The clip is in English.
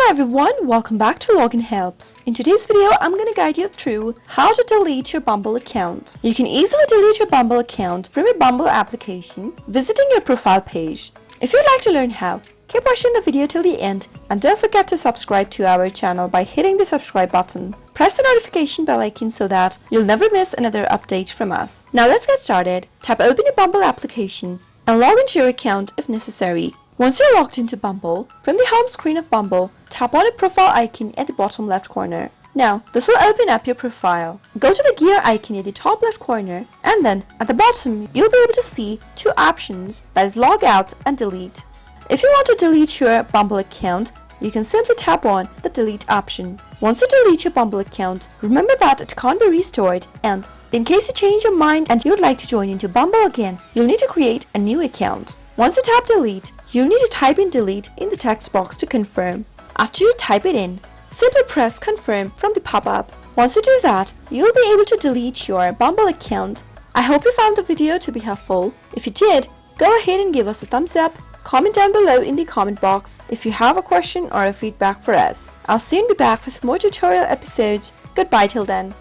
everyone, welcome back to Login Helps. In today's video, I'm going to guide you through how to delete your Bumble account. You can easily delete your Bumble account from your Bumble application, visiting your profile page. If you'd like to learn how, keep watching the video till the end and don't forget to subscribe to our channel by hitting the subscribe button. Press the notification bell icon so that you'll never miss another update from us. Now let's get started. Tap open your Bumble application and log into your account if necessary. Once you're logged into Bumble, from the home screen of Bumble, tap on the profile icon at the bottom left corner. Now, this will open up your profile. Go to the gear icon at the top left corner, and then at the bottom, you'll be able to see two options, that is log out and delete. If you want to delete your Bumble account, you can simply tap on the delete option. Once you delete your Bumble account, remember that it can't be restored, and in case you change your mind and you'd like to join into Bumble again, you'll need to create a new account. Once you tap delete, you'll need to type in delete in the text box to confirm. After you type it in, simply press confirm from the pop-up. Once you do that, you'll be able to delete your Bumble account. I hope you found the video to be helpful. If you did, go ahead and give us a thumbs up. Comment down below in the comment box if you have a question or a feedback for us. I'll soon be back with more tutorial episodes. Goodbye till then.